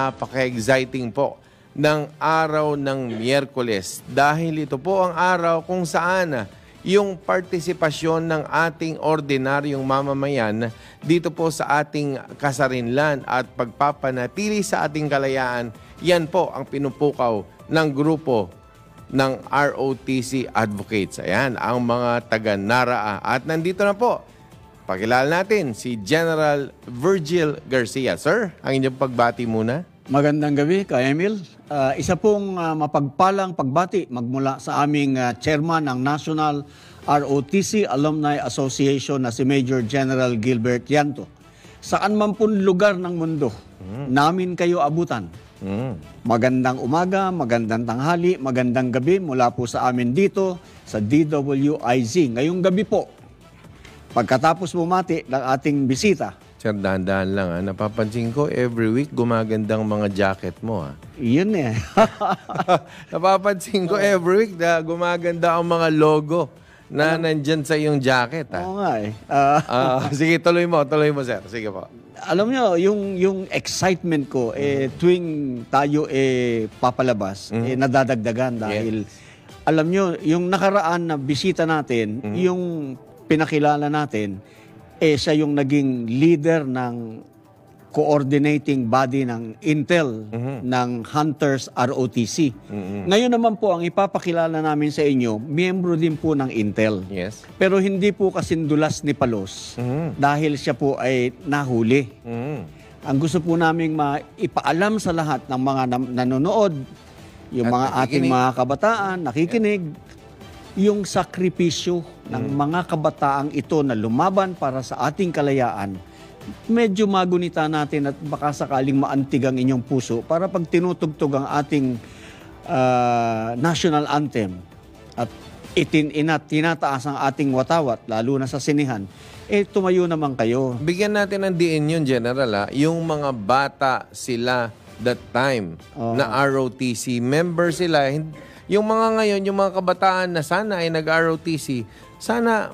Napaka-exciting po ng araw ng Miyerkules dahil ito po ang araw kung saan yung partisipasyon ng ating ordinaryong mamamayan dito po sa ating kasarinlan at pagpapanatili sa ating kalayaan, yan po ang pinupukaw ng grupo ng ROTC Advocates. Ayan, ang mga taga-Naraa. At nandito na po, pakilala natin si General Virgil Garcia. Sir, ang inyong pagbati muna. Magandang gabi, Ka Emil. Isa pong mapagpalang pagbati magmula sa aming chairman ng National ROTC Alumni Association na si Major General Gilbert Yanto. Saan man pong lugar ng mundo, namin kayo abutan. Magandang umaga, magandang tanghali, magandang gabi mula po sa amin dito sa DWIZ. Ngayong gabi po, pagkatapos bumati ng ating bisita. Sir, dahan-dahan lang. Napapansin ko, every week gumagandang mga jacket mo. Yun eh. Napapansin ko, every week gumaganda ang mga logo na nandyan sa iyong jacket. Oo nga eh. Sige, tuloy mo, sir. Sige po. Alam nyo, yung excitement ko, tuwing tayo papalabas, nadadagdagan dahil, alam nyo, yung nakaraan na bisita natin, yung pinakilala natin, siya yung naging leader ng coordinating body ng Intel ng Hunters ROTC. Ngayon naman po, ang ipapakilala namin sa inyo, miyembro din po ng Intel. Yes. Pero hindi po kasindulas ni Palos dahil siya po ay nahuli. Ang gusto po namin ipaalam sa lahat ng mga nanonood, yung mga ating mga kabataan, nakikinig, yung sakripisyo ng mga kabataang ito na lumaban para sa ating kalayaan, medyo magunita natin at baka sakaling maantig ang inyong puso para pag tinutugtog ang ating national anthem at tinataas ang ating watawat, lalo na sa sinihan, tumayo naman kayo. Bigyan natin ng diin yun, General. Yung mga bata sila that time na ROTC, member sila. Yung mga ngayon, yung mga kabataan na sana ay nag-ROTC, sana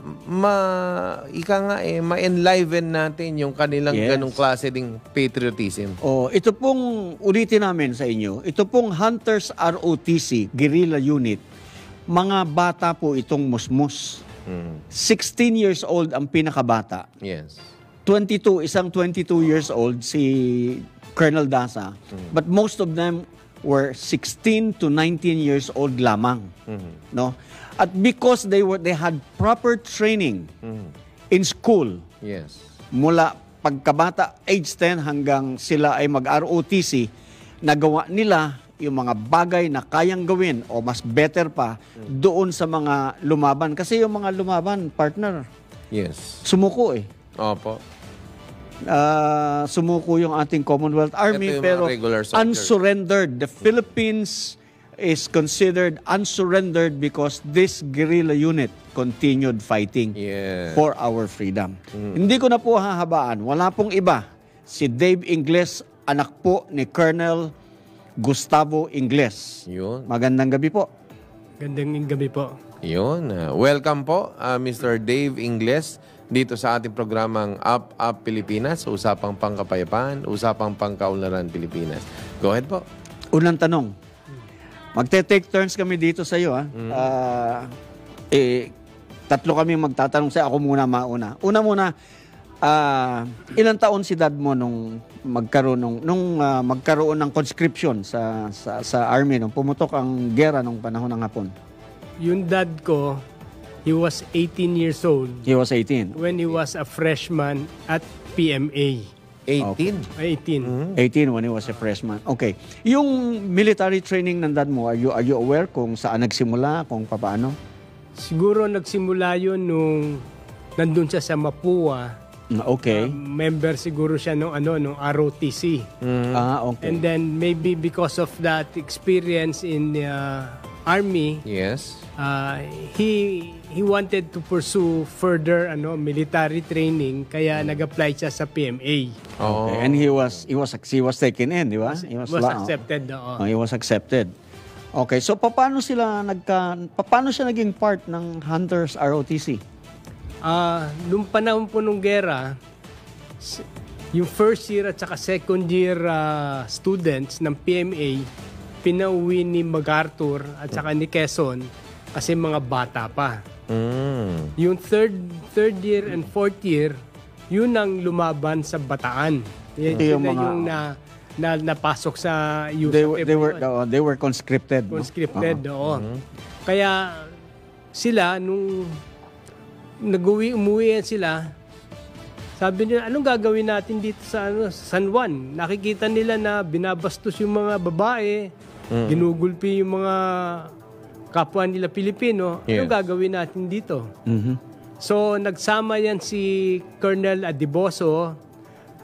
ma-enliven natin yung kanilang ganong klase ding patriotism. Ito pong ulitin namin sa inyo, ito pong Hunters ROTC Guerrilla Unit, mga bata po itong musmus. 16 years old ang pinakabata. Yes. 22 years old si Colonel Dasa. But most of them were 16 to 19 years old lamang. No? At because they had proper training in school. Yes. Mula pagkabata, age 10 hanggang sila ay mag-ROTC, nagawa nila yung mga bagay na kayang gawin o mas better pa doon sa mga lumaban. Kasi yung mga lumaban, partner, sumuko eh. Opo. Sumuko yung ating Commonwealth Army pero unsurrendered. The Philippines is considered unsurrendered because this guerrilla unit continued fighting for our freedom. Hindi ko na po hahabaan. Wala pong iba. Si Dave Ingles, anak po ni Colonel Gustavo Ingles. Yun. Magandang gabi po. Magandang gabi po. Yun. Welcome po, Mr. Dave Ingles, dito sa ating programang Up Pilipinas, usapang pangkapayapaan, usapang pangkaunlaran Pilipinas. Go ahead po. Unang tanong. Magte-take turns kami dito sa iyo. Tatlo kami magtatanong sa ako muna mauna. Una muna, ilang taon si dad mo nung magkaroon ng conscription sa army nung pumutok ang gera nung panahon ng Hapon? Yung dad ko, he was 18 years old. He was 18. When he was a freshman at PMA. 18? 18. 18 when he was a freshman. Okay. Yung military training ng dad mo, are you aware kung saan nagsimula, kung paano? Siguro nagsimula yun nung nandun siya sa Mapua. Okay. Member siguro siya nung ROTC. Okay. And then maybe because of that experience in the army, he wanted to pursue further military training kaya nag-apply siya sa PMA. Okay. And he was taken in, di ba? He was accepted. He was accepted. Okay, so paano siya naging part ng Hunters ROTC? Nung panahon po nung gera, yung first year at saka second year students ng PMA, pinauwi ni MacArthur at saka ni Quezon kasi mga bata pa. Yung third year and fourth year, yun ang lumaban sa Bataan. Yan Yung sila mga- yung napasok sa youth. They were conscripted. no? Conscripted, oo. Kaya sila, nung umuwi yan sila, sabi nila, anong gagawin natin dito sa San Juan? Nakikita nila na binabastos yung mga babae, ginugulpi yung mga kapwa nila Pilipino. Anong Yes. gagawin natin dito? Mhm. So, nagsama yan si Colonel Adiboso,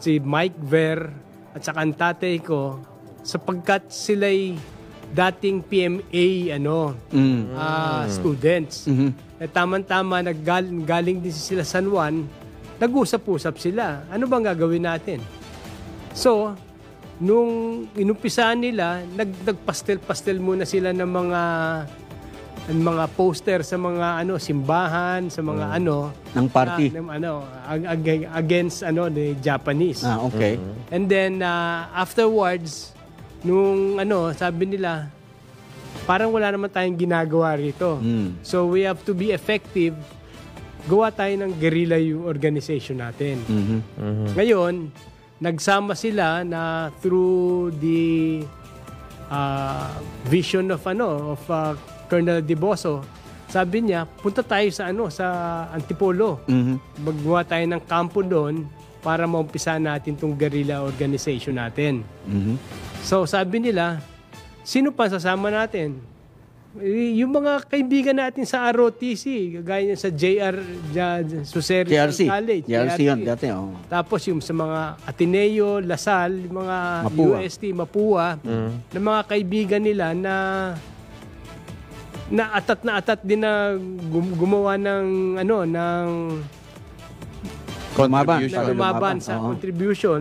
si Mike Ver, at saka ang tatay ko, sapagkat sila'y dating PMA students. Eh, tama-tama, galing din sila San Juan, nag-usap-usap sila. Ano bang gagawin natin? So, nung inumpisahan nila, nagpastel-pastel muna sila ng mga poster sa mga simbahan, sa mga Ng party. against the Japanese. Okay. And then afterwards, nung sabi nila, parang wala naman tayong ginagawa rito. So we have to be effective. Gawa tayo ng guerrilla yung organization natin. Ngayon, nagsama sila na through the vision of Colonel Diboso, sabi niya, punta tayo sa Antipolo. Magawa tayo ng kampo doon para maumpisa natin tong guerrilla organization natin. So sabi nila, sino pa sasama natin? Yung mga kaibigan natin sa ROTC, gaya sa Suseri JRC. College. JRC yun dati. Oh. Tapos yung sa mga Ateneo, Lasal, yung mga Mapua. UST, Mapua, na mga kaibigan nila na atat din na gumawa ng lumaban sa Oo. contribution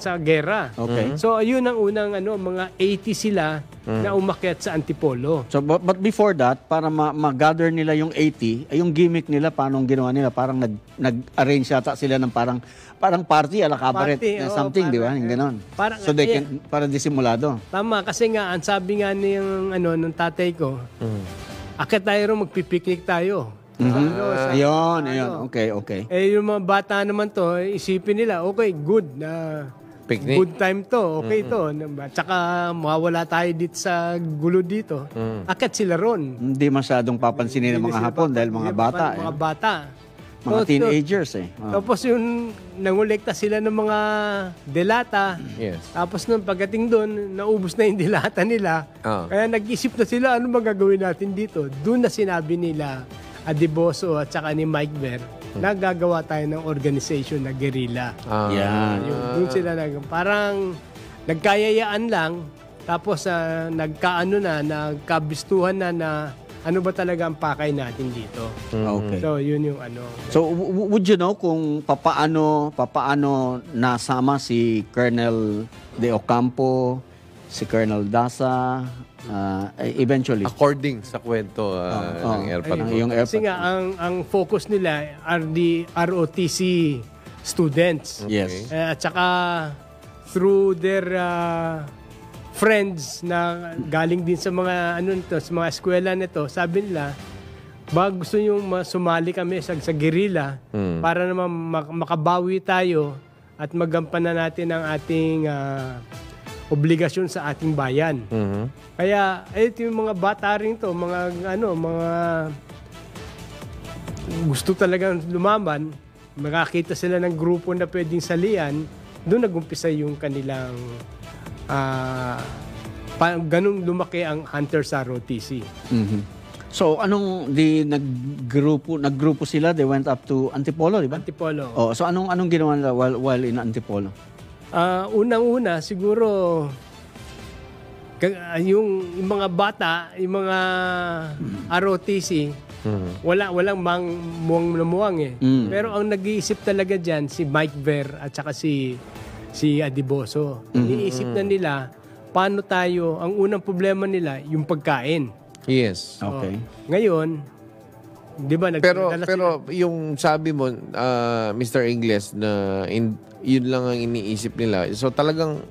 sa gera. Okay. So ayun ang unang mga 80 sila na umakyat sa Antipolo. So but before that, para ma-gather nila yung 80, ay yung gimmick nila paano ginawa nila, parang nag-arrange yata sila ng parang party ala cabaret Party, oo, something, di ba? Yung ganon. parang- So they kaya- can para disimulado. Tama kasi nga ang sabi nga ng tatay ko, akit tayo rin magpipiknik tayo. Ayun. Okay. Yung mga bata naman to, isipin nila, okay, good na Picnic. good time to, okay to. Tsaka mawawala tayo dito sa gulo dito. Akit sila ron. Hindi masyadong papansinin ng Hindi mga sila Hapon dahil mga bata. Mga bata. Mga So, teenagers eh. Oh. Tapos yung nangolekta sila ng mga delata. Yes. Tapos nung pagdating doon, naubos na yung delata nila. Ah. Kaya nag-isip na sila, ano magagawin natin dito? Doon na sinabi nila, Adiboso at saka ni Mike Ver, na gagawa tayo ng organization na guerrilla. Yan. Doon sila parang nagkayayaan lang, tapos nagkabistuhan na ano ba talaga ang pakay natin dito. Okay. So, yun yung So would you know kung papaano nasama si Colonel De Ocampo, si Colonel Daza, eventually? According sa kwento ng Air Patrol. Yung Air Kasi nga, ang focus nila are the ROTC students. Yes. At saka, through their friends na galing din sa mga sa mga eskwela nito, sabi nila, gusto nyo sumali kami sa guerrilla para naman makabawi tayo at magampanan natin ang ating obligasyon sa ating bayan. Kaya ito yung mga bata rin to, mga gusto talagang lumaban, makakita sila ng grupo na pwedeng salian, doon nagumpisa yung kanilang ganun lumaki ang Hunter sa ROTC. So naggrupo sila, they went up to Antipolo, di ba? Antipolo. Oh, so anong ginawa nila while in Antipolo? Unang-una, siguro, yung mga bata, yung mga ROTC, walang muwang eh. Pero ang nag-iisip talaga dyan, si Mike Ver at saka si Adiboso. Iniisip na nila, paano tayo, ang unang problema nila, yung pagkain. Yes. Okay. Ngayon, Di ba? Nagdala Pero yung sabi mo, Mr. Ingles, na yun lang ang iniisip nila. So talagang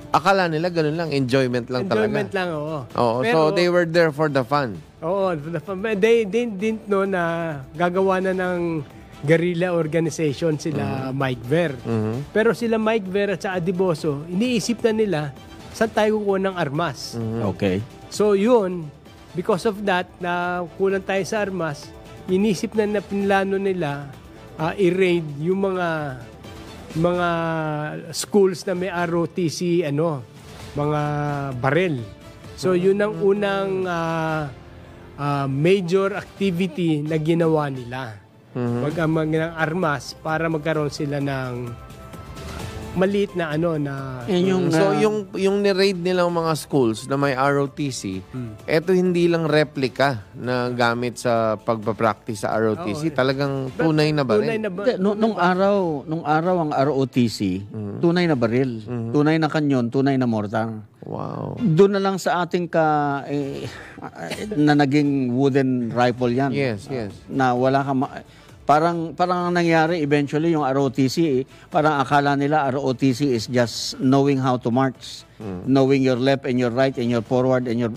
akala nila ganun lang, enjoyment lang enjoyment talaga. lang, oo. Oo, Pero, so they were there for the fun. Oo, they didn't know na gagawa na ng guerrilla organization sila Mike Ver. Pero sila Mike Ver at sa Adiboso, iniisip na nila saan tayo kukuha ng armas. Okay. So yun, because of that, na kulang tayo sa armas, inisip na pinlano nila i-raid yung mga schools na may ROTC, mga barel. So yun ang unang major activity na ginawa nila. Mag-amang ng armas para magkaroon sila ng maliit na So yung ni-raid nilang mga schools na may ROTC, eto hindi lang replica na gamit sa pagpapractice sa ROTC, talagang tunay na baril. Nung araw ang ROTC, tunay na baril, tunay na kanyon, tunay na mortar. Wow. Doon na lang sa ating na naging wooden rifle yan. Yes. Na wala ka parang ang nangyari eventually yung ROTC, parang akala nila ROTC is just knowing how to march, knowing your left and your right and your forward and your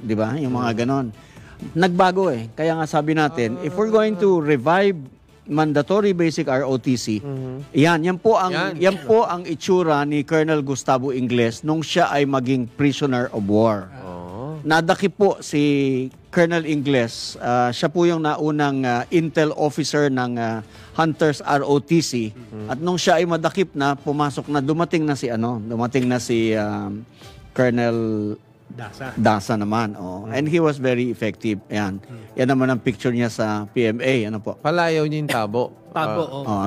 'di ba? Yung mga ganon. Nagbago Kaya nga sabi natin, if we're going to revive mandatory basic ROTC, yan po ang itsura ni Colonel Gustavo Ingles nung siya ay maging prisoner of war. Nadakip po si Colonel Ingles. Siya po yung naunang intel officer ng Hunters ROTC. At nung siya ay madakip na, dumating na si Colonel Dasa naman. And he was very effective. Yan naman ang picture niya sa PMA. Palayaw niya yung tabo.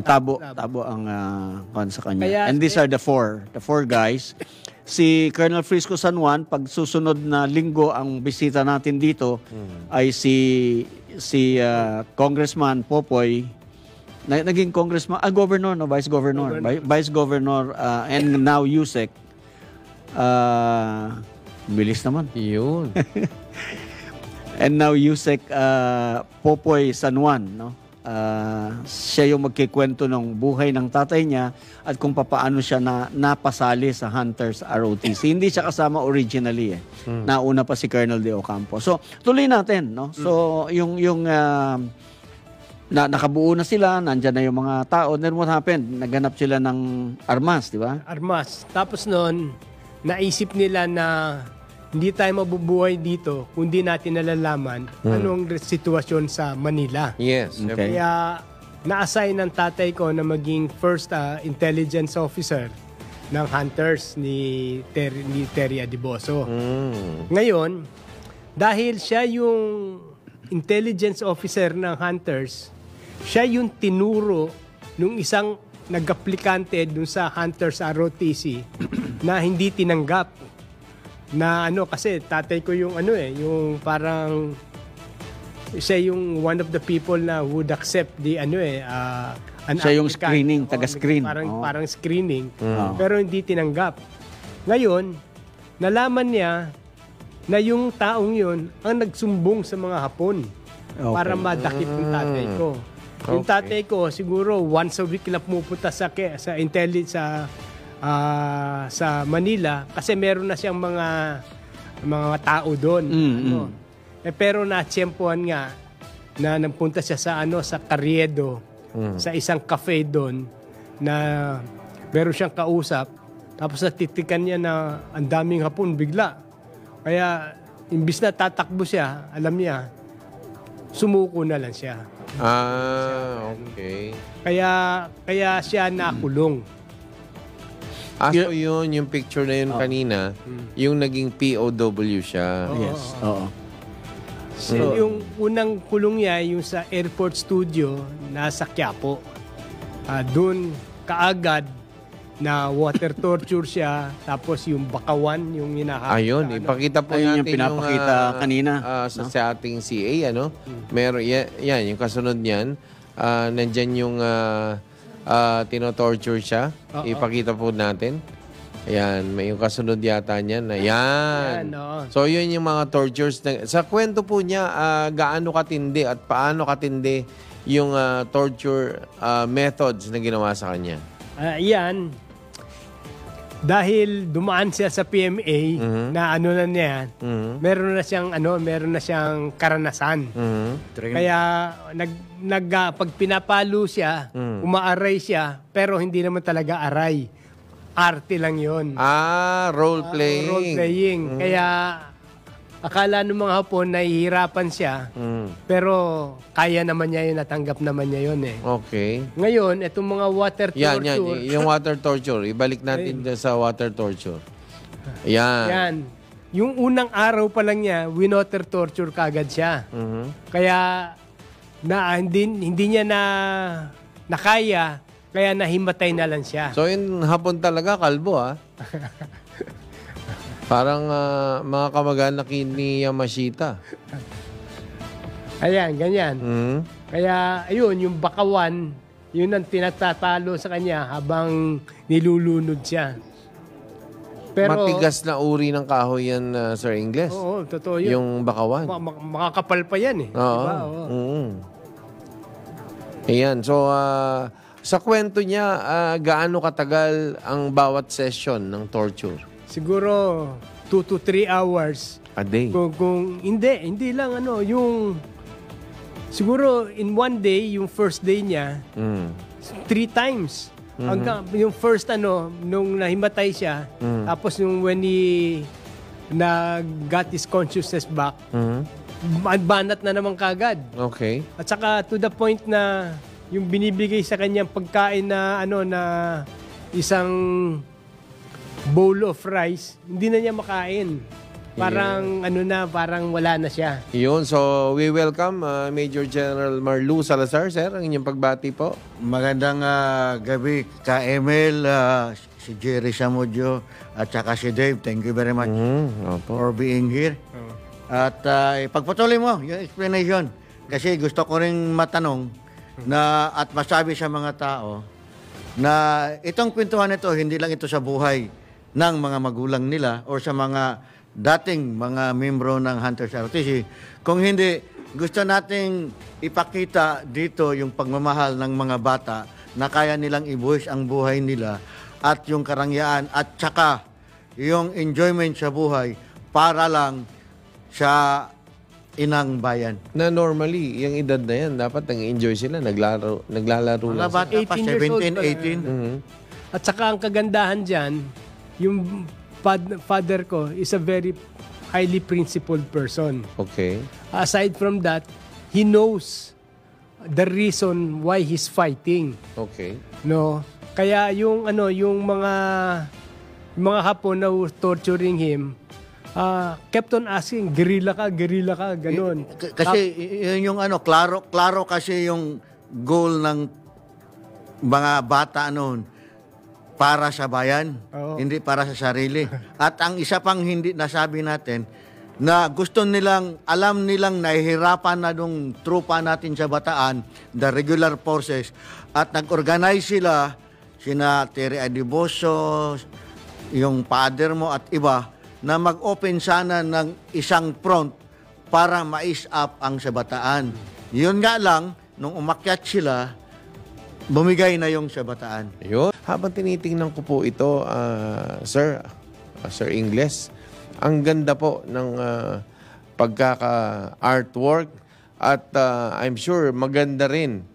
Tabo ang sa kanya. And these are the four guys. Si Colonel Frisco San Juan, pag susunod na linggo ang bisita natin dito ay si Congressman Popoy, naging congressman, governor, vice governor. Vice governor and now Yusek. Bilis naman. Yun. And now Yusek Popoy San Juan, siya yung magkikwento ng buhay ng tatay niya at kung papaano siya napasali sa Hunters ROTC. Hindi siya kasama originally Nauna pa si Colonel De Ocampo. So, tuloy natin, So, yung nakabuo na sila, nandyan na yung mga tao. Then what happened? Naghanap sila ng armas, di ba? Armas. Tapos noon, naisip nila na hindi tayo mabubuhay dito kung di natin nalalaman anong sitwasyon sa Manila. Yes. Okay. Kaya na-assign ng tatay ko na maging first intelligence officer ng Hunters ni Terry Adiboso. Ngayon, dahil siya yung intelligence officer ng Hunters, siya yung tinuro nung isang nag-aplikante dun sa Hunters ROTC na hindi tinanggap. Na kasi tatay ko yung yung parang siya yung one of the people na would accept the siya yung screening, taga-screen. Parang screening. Pero hindi tinanggap. Ngayon, nalaman niya na yung taong yun ang nagsumbong sa mga Hapon para madakip yung tatay ko. Yung tatay ko siguro once a week lang pumupunta sa intelligence sa Manila kasi meron na siyang mga tao doon. Pero natsyempohan nga na napunta siya sa Carriedo, sa isang cafe doon na meron siyang kausap. Tapos natitikan niya na ang daming Hapon bigla. Kaya imbis na tatakbo siya, alam niya, sumuko na lang siya. Okay. Kaya siya nakulong. So yun, yung picture na yun kanina, yung naging POW siya. Yes. Oo. So, yung unang kulong niya, yung sa airport studio, nasa Quiapo. Doon kaagad na water torture siya, tapos yung bakawan, yung hinahanap. Ayun, ipakita po natin yung pinapakita kanina. Sa ating CA, Meron, yan, yung kasunod niyan, nandyan yung tinotorture siya. Ipakita po natin. Ayan, may yung kasunod yata niyan. Ayan. Yan, oo. So, yun yung mga tortures. Sa kwento po niya, gaano katindi at paano katindi yung torture methods na ginawa sa kanya? Yan. Dahil dumaan siya sa PMA na ano na niya, meron na siyang karanasan. Kaya pag pinapalo siya, umaaray siya, pero hindi naman talaga aray. Arte lang 'yon. Role-playing. Role-playing. Kaya akala ng mga Hapon nahihirapan siya, pero kaya naman niya yun, natanggap naman niya yun eh. Okay. Ngayon, itong mga water torture. Yan. Yung water torture. Ibalik natin sa water torture. Yan. Yan. Yung unang araw pa lang niya, winoter torture kaagad siya. Kaya hindi niya nakaya, kaya nahimatay na lang siya. So, yung Hapon talaga, kalbo Parang mga kamag-anak ni Yamashita. Ayan, ganyan. Kaya, ayun, yung bakawan, yun ang tinatatalo sa kanya habang nilulunod siya. Pero, matigas na uri ng kahoy yan, Sir Ingles. Oo, totoo yun. Yung bakawan. Makakapal pa yan eh. Oo. Diba? Oo. Ayan, so sa kwento niya, gaano katagal ang bawat session ng torture? Siguro 2 to 3 hours. A day? Kung hindi lang yung siguro in one day, yung first day niya, 3 times. Hanggang yung first nung nahimatay siya, tapos yung when he got his consciousness back, banat na naman kagad. Okay. At saka to the point na yung binibigay sa kanyang pagkain na na isang bowl of rice, hindi na niya makain. Parang parang wala na siya. Yun, so we welcome Major General Marlu Salazar, sir, ang inyong pagbati po. Magandang gabi ka Emil, si Jerry Samudio at saka si Dave. Thank you very much for being here. At ipagpatuloy mo yung explanation kasi gusto ko ring matanong na at masabi sa mga tao na itong kwentuhan ito hindi lang ito sa buhay ng mga magulang nila o sa mga dating mga membro ng Hunters ROTC. Kung hindi, gusto nating ipakita dito yung pagmamahal ng mga bata na kaya nilang ibuhis ang buhay nila at yung karangyaan at saka yung enjoyment sa buhay para lang sa inang bayan. Na normally, yung edad na yan, dapat nag-enjoy sila, naglalaro Mga lang. bata pa, 18 years old 17, 18. At saka ang kagandahan dyan, yung father ko is a very highly principled person. Okay. Aside from that, he knows the reason why he's fighting. Okay. No? Kaya yung mga Hapon na were torturing him, kept on asking, guerrilla ka, ganun. Kasi yun yung klaro kasi yung goal ng mga bata noon para sa bayan, hindi para sa sarili. At ang isa pang hindi nasabi natin, na gusto nilang, alam nilang nahihirapan na nung trupa natin sa Bataan, the regular forces, at nag-organize sina Terry Adiboso, yung father mo at iba, na mag-open sana ng isang front para ma-ease up ang sa Bataan. Yun nga lang, nung umakyat sila, bumigay na yung sa Bataan. Ayun. Habang tinitingnan ko po ito, Sir Ingles, ang ganda po ng pagkaka-artwork at I'm sure maganda rin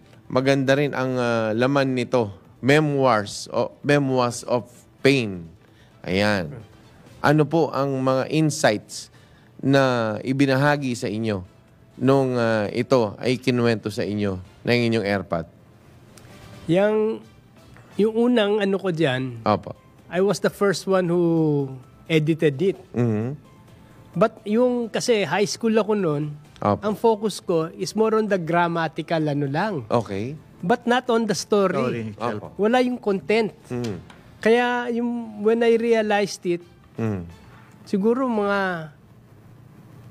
ang laman nito, Memoirs of Pain. Ayan. Ano po ang mga insights na ibinahagi sa inyo nung ito ay kinuwento sa inyo ng inyong airpot? Yung unang ko dyan, Opo. I was the first one who edited it. But kasi high school ako noon, Opo. ang focus ko is more on the grammatical lang. Okay. But not on the story. Opo. Wala yung content. Kaya when I realized it, siguro mga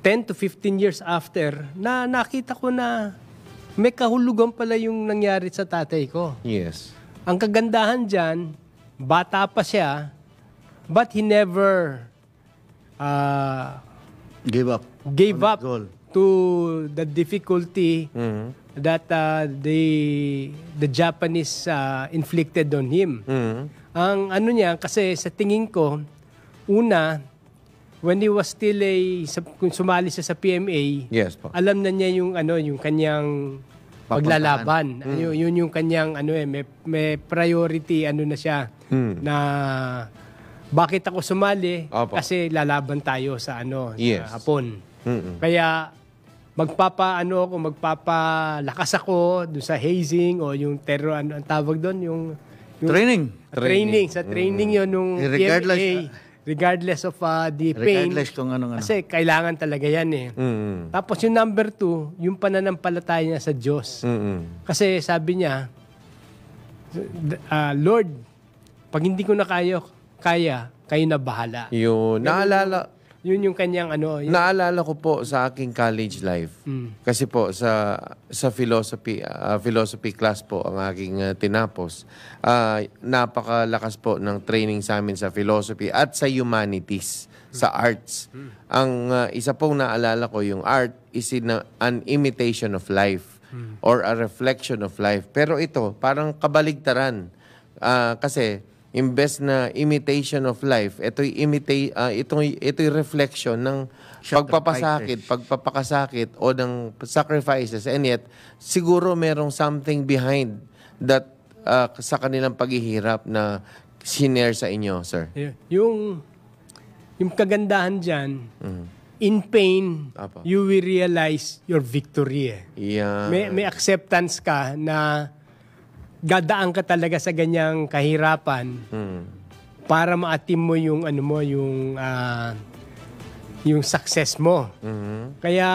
10 to 15 years after, na nakita ko na may kahulugan pala yung nangyari sa tatay ko. Yes. Ang kagandahan dyan, bata pa siya, But he never Give up. gave On that up goal. to the difficulty that the Japanese inflicted on him. Ang ano niya, kasi sa tingin ko, una, when he was still kung sumali siya sa PMA, Yes po. alam na niya yung kanyang paglalaban. Yun yung kanyang may priority na siya na bakit ako sumali? Opo. Kasi lalaban tayo sa Yes. sa Hapon. Mm-mm. Kaya magpapalakas ako doon sa hazing o yung terror, ang tawag doon, yung Training. sa training yon nung regardless of the pain. Regardless kung anong ano. Kasi kailangan talaga yan Tapos yung number 2, yung pananampalataya niya sa Diyos. Kasi sabi niya, Lord, pag hindi ko na kaya, kayo na bahala. Yun, Yun yung kanyang naalala ko po sa aking college life. Kasi po sa philosophy class po ang aking tinapos. Napakalakas po ng training sa amin sa philosophy at sa humanities, sa arts. Ang isa pong naalala ko, yung art is an imitation of life or a reflection of life. Pero ito, parang kabaligtaran. Kasi imbes na imitation of life, ito'y reflection ng pagpapakasakit o ng sacrifices, and yet siguro merong something behind that sa kanilang paghihirap na sinare sa inyo, sir. Yung kagandahan dyan, in pain, Apo. you will realize your victory. Yeah. May acceptance ka na gadaan ka talaga sa ganyang kahirapan para ma-atim mo yung yung success mo. Kaya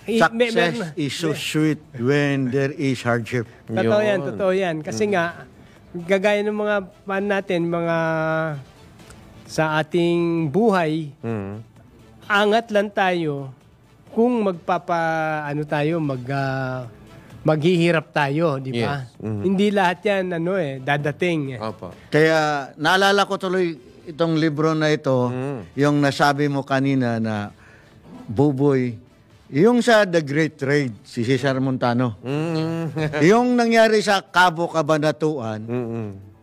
Success is so sweet when there is hardship. Totoo yan. Kasi nga, gagaya ng mga mga sa ating buhay, angat lang tayo kung maghihirap tayo, di ba? Yes. Hindi lahat yan dadating. Opo. Kaya naalala ko tuloy itong libro na ito, yung nasabi mo kanina na Buboy, yung sa The Great Trade, si Cesar Montano. Yung nangyari sa Cabo Cabanatuan,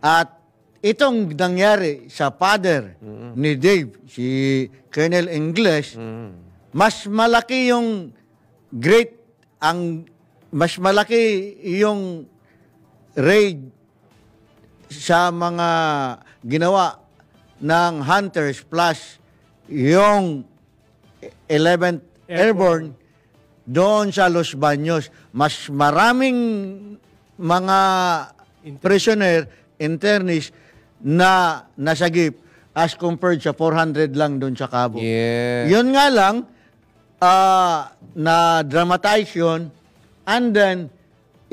at itong nangyari sa father ni Dave, si Colonel English, mas malaki yung mas malaki yung raid sa mga ginawa ng Hunters plus yung 11th Airborne doon sa Los Baños. Mas maraming mga prisoner, internists na nasagip as compared sa 400 lang doon sa Cabo. Yeah. Yun nga lang, na-dramatize yun. And then,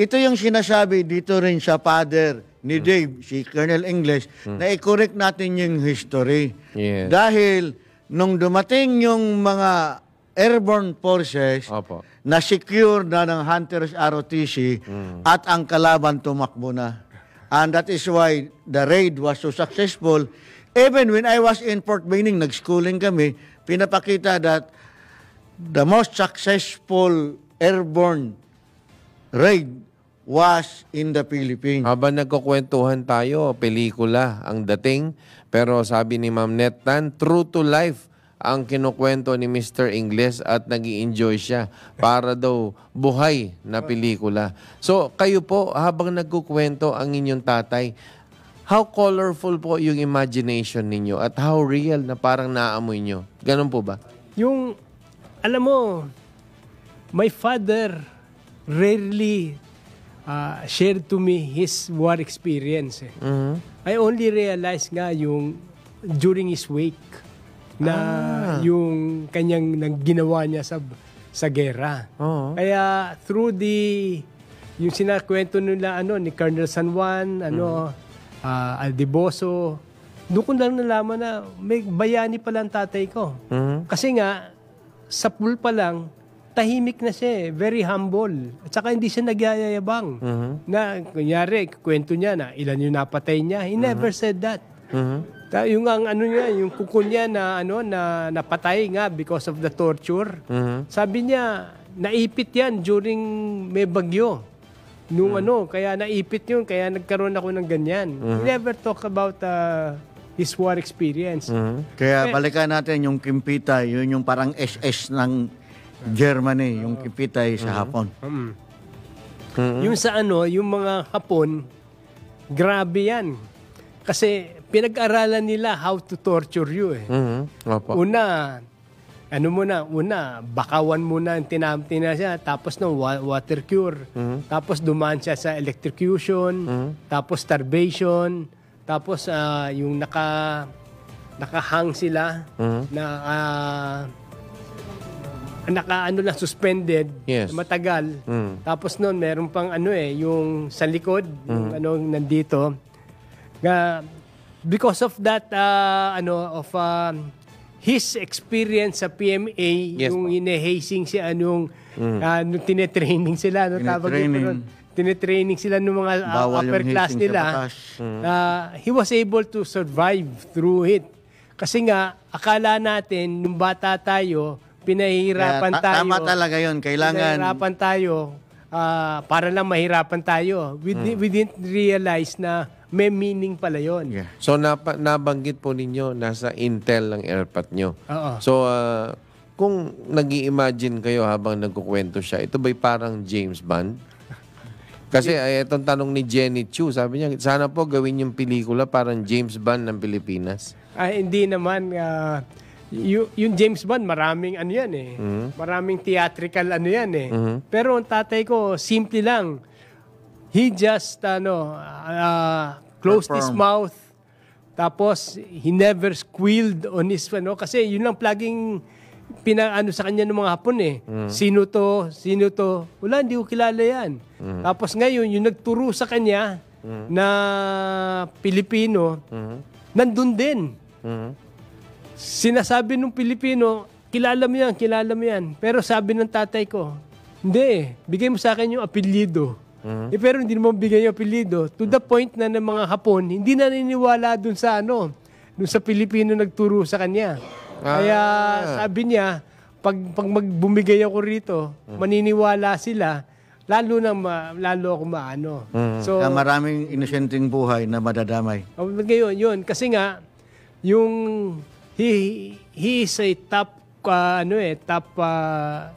ito yung sinasabi dito rin sa father ni Dave, si Colonel English, na i-correct natin yung history. Yes. Dahil, nung dumating yung mga airborne forces, Opo. na-secure na ng Hunters ROTC at ang kalaban tumakbo na. And that is why the raid was so successful. Even when I was in Fort Benning, nag-schooling kami, pinapakita that the most successful airborne raid was in the Philippines. Habang nagkukwentuhan tayo, pelikula ang dating. Pero sabi ni Ma'am Netan, true to life ang kinukwento ni Mr. Ingles at nag-i-enjoy siya para daw buhay na pelikula. So, kayo po, habang nagkukwento ang inyong tatay, how colorful po yung imagination ninyo at how real na parang naamoy nyo? Ganun po ba? Yung, alam mo, my father rarely shared to me his war experience. I only realized nga yung during his wake na yung kanyang ginawa niya sa gera. Kaya through yung sinakwento nila ni Colonel San Juan, Aldiboso, doon ko lang nalaman na may bayani pala ang tatay ko. Kasi nga sa pool pa lang tahimik na siya, very humble. At saka hindi siya nagyayabang. Na, kunyari, kwento niya na ilan yung napatay niya. He never said that. Yung ang ano niya, yung kuko niya na napatay nga because of the torture. Sabi niya, naipit yan during may bagyo. Nung kaya naipit yun, kaya nagkaroon ako ng ganyan. He never talk about his war experience. Kaya balikan natin yung Kimpitay, yun yung parang SS ng Germany, yung Kimpitay sa Hapon. Yung sa yung mga Hapon, grabe yan. Kasi pinag-aralan nila how to torture you eh. Opo. Una, bakawan muna ang tinamtina siya, tapos water cure, tapos dumaan siya sa electrocution, tapos starvation, tapos yung nakahang sila, na suspended, Yes. matagal. Tapos noon meron pang yung sa likod, yung nandito. Because of that his experience sa PMA, Yes, yung inehasing siya nung tinetraining sila, tawag dito ron. Tinetraining sila ng mga upper class nila. He was able to survive through it. Kasi nga, akala natin, nung bata tayo, pinahihirapan tayo. Tama talaga yun. Kailangan... Pinahihirapan tayo para lang mahirapan tayo. We didn't realize na may meaning pala yun. Yeah. So nabanggit po ninyo, nasa Intel ang airpot nyo. Oo. So kung nag-i-imagine kayo habang nagkukwento siya, ito ba'y parang James Bond? Kasi itong tanong ni Jenny Chu, sabi niya, sana po gawin yung pelikula parang James Bond ng Pilipinas. Hindi naman. Yung James Bond, maraming yan eh. Maraming theatrical yan eh. Pero ang tatay ko, simple lang. He just, closed his mouth. Tapos, he never squealed on his, kasi yun lang plaging sa kanya ng mga Hapon eh. Sino to? Wala, hindi ko kilala yan. Tapos ngayon, yung nagturo sa kanya na Pilipino, nandun din. Sinasabi ng Pilipino, kilala mo yan. Pero sabi ng tatay ko, hindi, bigay mo sa akin yung apelyido. Pero hindi mo bigay yung apelyido. To the point na ng mga Hapon, hindi na naniniwala dun sa dun sa Pilipino nagturo sa kanya. Kaya sabi niya, pag bumigay ako rito, maniniwala sila, lalo ako maano. So, maraming inosenteng buhay na madadamay. Ngayon, yun. Kasi nga, yung he is a top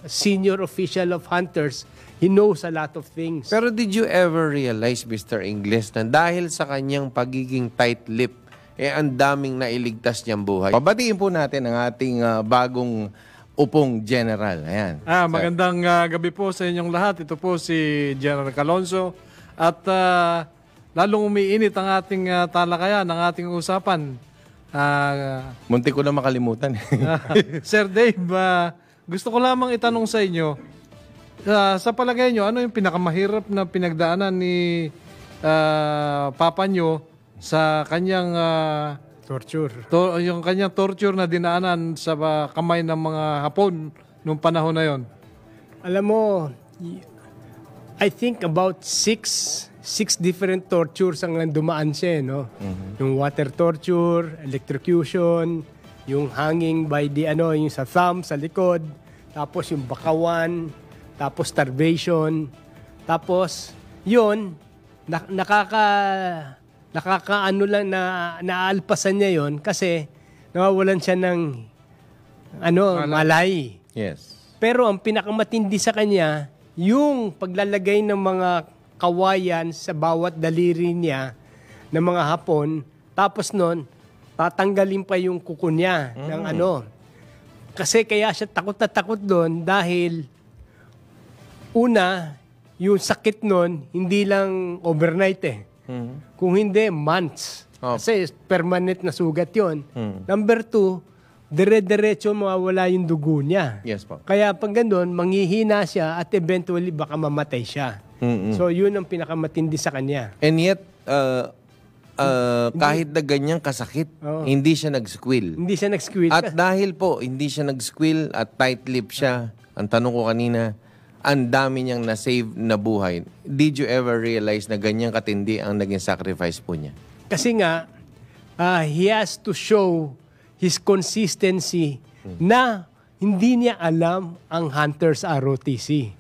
senior official of hunters. He knows a lot of things. Pero did you ever realize, Mr. Ingles, na dahil sa kanyang pagiging tight-lip, ang daming nailigtas niyang buhay? Pabatiin po natin ang ating bagong upong general. Ayan. Magandang gabi po sa inyong lahat. Ito po si General Calonzo. At lalong umiinit ang ating talakayan, ang ating usapan. Muntik ko na makalimutan. Sir Dave, gusto ko lamang itanong sa inyo, sa palagay nyo, ano yung pinakamahirap na pinagdaanan ni Papa nyo sa kanyang Torture. yung kanyang torture na dinaanan sa kamay ng mga Hapon noong panahon na yon? Alam mo, I think about six different tortures ang dumaan siya, no? Yung water torture, electrocution, yung hanging by the yung sa thumb, sa likod, tapos yung bakawan, tapos starvation, tapos yun, lang na naalpasan niya yon kasi nawawalan siya ng malay. Yes. Pero ang pinakamatindi sa kanya, yung paglalagay ng mga kawayan sa bawat daliri niya ng mga Hapon, tapos nun, tatanggalin pa yung kuko niya ng Kasi kaya siya takot na takot doon dahil una, yung sakit nun, hindi lang overnight eh. Kung hindi, months. Kasi permanent na sugat yon. Number 2, dire-diretso mawawala yung dugo niya. Yes po. Kaya pag ganun, manghihina siya at eventually baka mamatay siya. So yun ang pinakamatindi sa kanya. And yet, kahit na ganyang kasakit, hindi siya nag-squill. Hindi siya nag-squeal. At dahil po, hindi siya nag-squill at tight-lip siya, ang tanong ko kanina, ang dami niyang na-save na buhay. Did you ever realize na ganyang katindi ang naging sacrifice po niya? Kasi nga, he has to show his consistency na hindi niya alam ang Hunter's ROTC.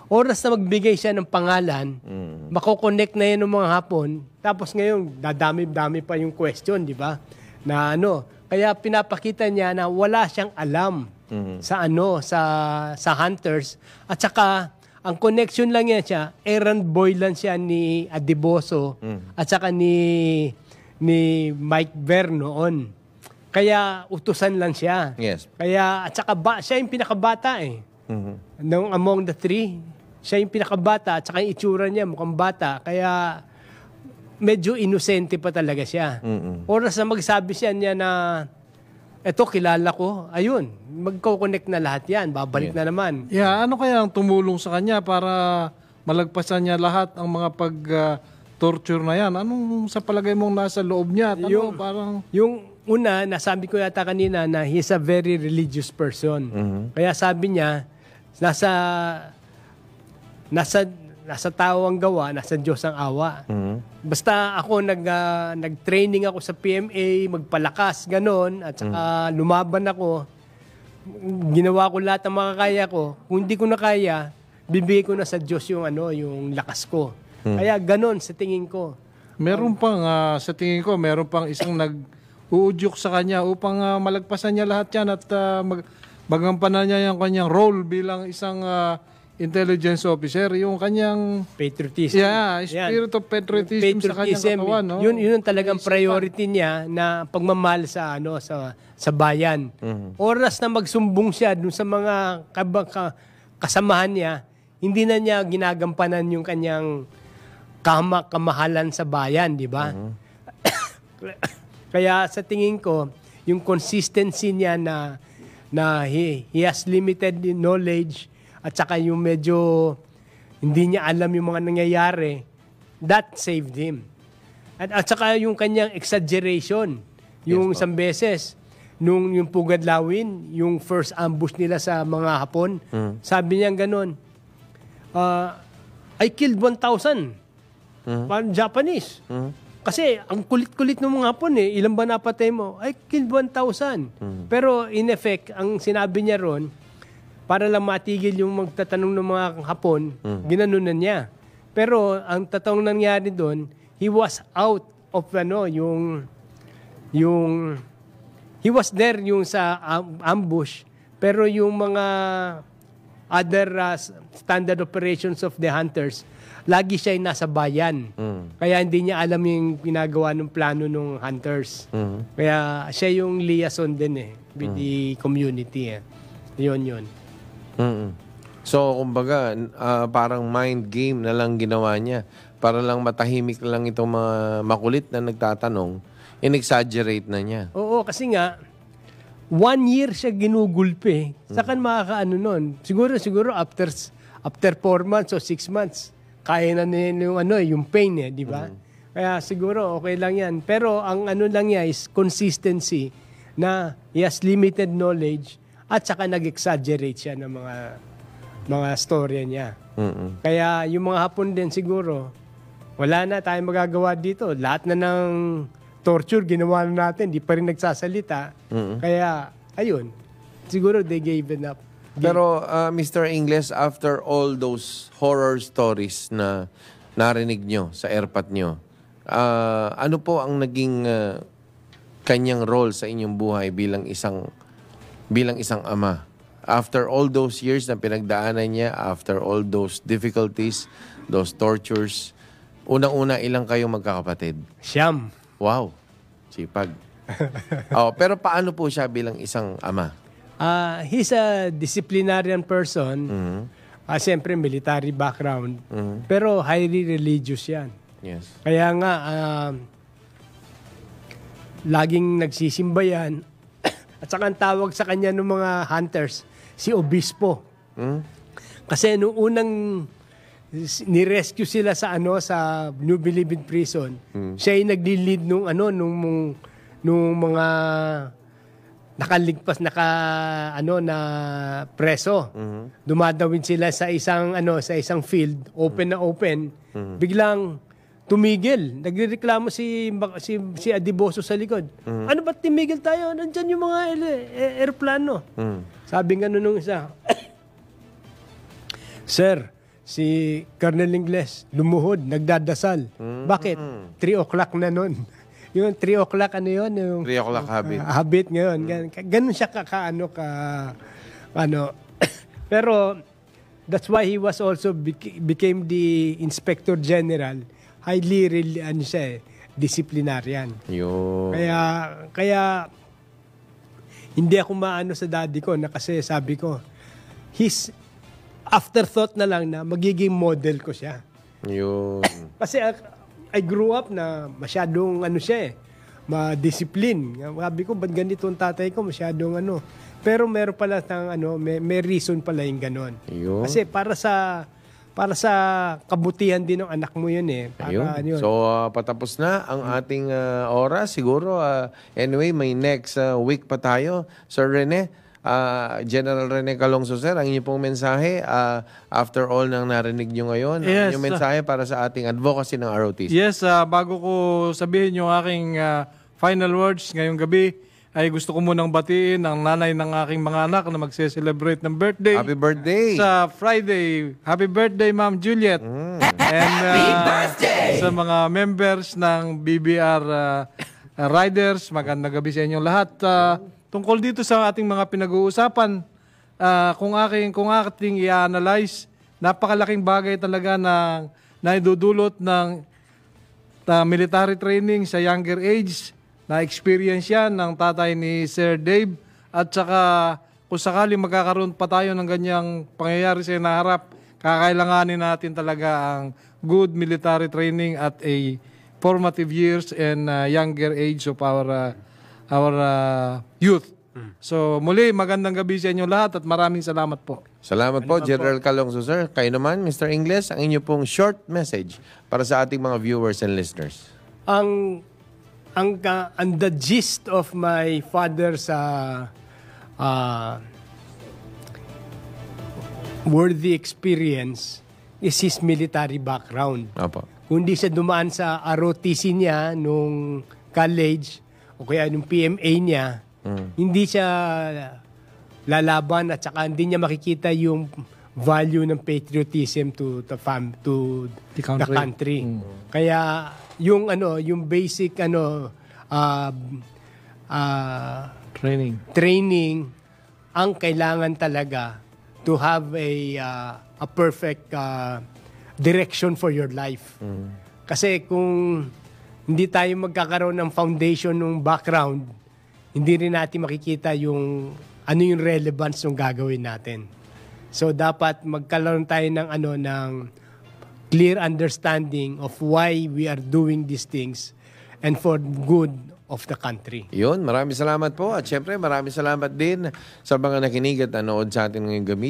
Oras na magbigay siya ng pangalan, mako-connect na yan ng mga Hapon, tapos ngayon, dadami-dami pa yung question, di ba? Na kaya pinapakita niya na wala siyang alam sa Hunters, at saka ang connection lang yan siya, errand boy lang siya ni Adiboso at saka ni Mike Ver noon. Kaya utusan lang siya. Yes. Kaya at saka siya yung pinakabata eh. Nung among the three, siya yung pinakabata at saka yung itsura niya mukhang bata. Kaya medyo inosente pa talaga siya. Oras na magsabi siya niya na eto kilala ko, ayun, magko-connect na lahat yan, babalik na naman. Yeah, ano kaya ang tumulong sa kanya para malagpasan niya lahat ang mga pag-torture na yan? Anong sa palagay mong nasa loob niya? At Yung una, nasabi ko yata kanina na he's a very religious person. Kaya sabi niya, nasa tao ang gawa, nasa Diyos ang awa. Basta ako nag-training ako sa PMA, magpalakas, ganon, at saka lumaban ako. Ginawa ko lahat ng makakaya ko. Kung hindi ko na kaya, bibigay ko na sa Diyos yung lakas ko. Kaya ganon sa tingin ko. Meron pang, sa tingin ko, meron pang isang nag-uudyok sa kanya upang malagpasan niya lahat yan at magampanan niya yung kanyang role bilang isang intelligence officer, yung kanyang patriotism. Yeah, spirit of patriotism sa kanyang katawan, no? Yun ang talagang priority niya na pagmamahal sa bayan. Oras na magsumbong siya dun sa mga kasamahan niya, hindi na niya ginagampanan yung kanyang kamahalan sa bayan, di ba? Kaya sa tingin ko, yung consistency niya na he has limited knowledge at saka yung medyo hindi niya alam yung mga nangyayari, that saved him. At saka yung kanyang exaggeration, yung isang beses, nung yung Pugadlawin, yung first ambush nila sa mga Hapon, sabi niya gano'n, I killed 1,000. Parang Japanese. Kasi ang kulit-kulit ng mga Hapon ilan ba napatay mo? I killed 1,000. Pero in effect, ang sinabi niya ron, para lang matigil yung magtatanong ng mga Hapon, ginanunan niya. Pero ang tatanong nangyari doon, he was out of he was there yung sa ambush, pero yung mga other standard operations of the Hunters, lagi siya nasa bayan. Kaya hindi niya alam yung ginagawa ng plano ng Hunters. Kaya siya yung liaison din with the community. Yun. So, kumbaga, parang mind game na lang ginawa niya. Para lang matahimik lang itong mga makulit na nagtatanong, in-exaggerate na niya. Oo, kasi nga, 1 year siya ginugulpi. Saan makakaano nun? Siguro after 4 months o 6 months, kaya na nila yung pain di ba? Kaya siguro okay lang yan. Pero ang lang niya is consistency na he has limited knowledge at saka nag-exaggerate siya ng mga storya niya. Kaya yung mga Hapon din siguro, wala na tayong magagawa dito. Lahat na ng torture ginawa na natin, di pa rin nagsasalita. Kaya, ayun, siguro they gave it up. Pero Mr. Ingles, after all those horror stories na narinig nyo sa airpat nyo, ano po ang naging kanyang role sa inyong buhay bilang isang ama? After all those years na pinagdaanan niya, after all those difficulties, those tortures, unang-una ilang kayong magkakapatid? Siyam. Wow, sipag. Pero paano po siya bilang isang ama? He's a disciplinarian person. Siyempre, military background. Pero highly religious yan. Yes. Kaya nga, laging nagsisimba yan. At saka ang tawag sa kanya ng mga Hunters, si Obispo. Kasi nung unang ni-rescue sila sa New Bilibid Prison, siya yung nagli-lead nung mga nakaligpas na preso. Dumadawin sila sa isang field, open na open. Biglang tumigil. Nagrereklamo si Adiboso sa likod. Ano ba't tumigil tayo? Nandyan yung mga aeroplano. Sabi nga nung isa, Sir, si Colonel Ingles, lumuhod, nagdadasal. Bakit? 3 o'clock na nun. Yung 3 o'clock, ano yun? Yung 3 o'clock habit. Habit ngayon. Ganun siya Pero, that's why he was also became the Inspector General. Highly, disciplinarian. Yun. Kaya, hindi ako maano sa daddy ko na kasi sabi ko, his afterthought na lang na magiging model ko siya. Yun. Kasi I grew up na masyadong ma-discipline. Sabi ko, ba't ganito ang tatay ko? Masyadong Pero meron pala may reason pala yung ganon. Yun. Kasi para sa kabutihan din ng anak mo yun eh. Ayun. So, patapos na ang ating oras. Siguro, anyway, may next week pa tayo. Sir Rene, General Rene Calongso, sir, ang inyong pong mensahe, after all nang narinig nyo ngayon, ang inyong mensahe para sa ating advocacy ng ROTC. Yes, bago ko sabihin yung aking final words ngayong gabi, ay gusto ko munang batiin ang nanay ng aking mga anak na magse-celebrate ng birthday. Happy birthday! Sa Friday. Happy birthday, Ma'am Juliet. And sa mga members ng BBR Riders, magandang gabi sa inyong lahat. Tungkol dito sa ating mga pinag-uusapan, kung ating i-analyze, napakalaking bagay talaga na naidudulot ng military training sa younger age. Na-experience yan ng tatay ni Sir Dave. At saka kung sakali magkakaroon pa tayo ng ganyang pangyayari sa inaharap, kakailanganin natin talaga ang good military training at a formative years and younger age of our youth. So muli, magandang gabi sa inyo lahat at maraming salamat po. Salamat po, General Calongso, sir. Kayo naman, Mr. Ingles, ang inyo pong short message para sa ating mga viewers and listeners. Ang the gist of my father's worthy experience is his military background. Opo. Kung di siya dumaan sa ROTC niya nung college o kaya nung PMA niya, hindi siya lalaban at saka hindi niya makikita yung value ng patriotism to the country. Kaya yung basic training ang kailangan talaga to have a perfect direction for your life. Kasi kung hindi tayo magkakaroon ng foundation ng background, hindi rin natin makikita yung relevance ng gagawin natin. So dapat magkaroon tayo ng clear understanding of why we are doing these things and for good of the country. Yun, maraming salamat po. At syempre, maraming salamat din sa mga nakinig at nanood sa atin ngayong gabi.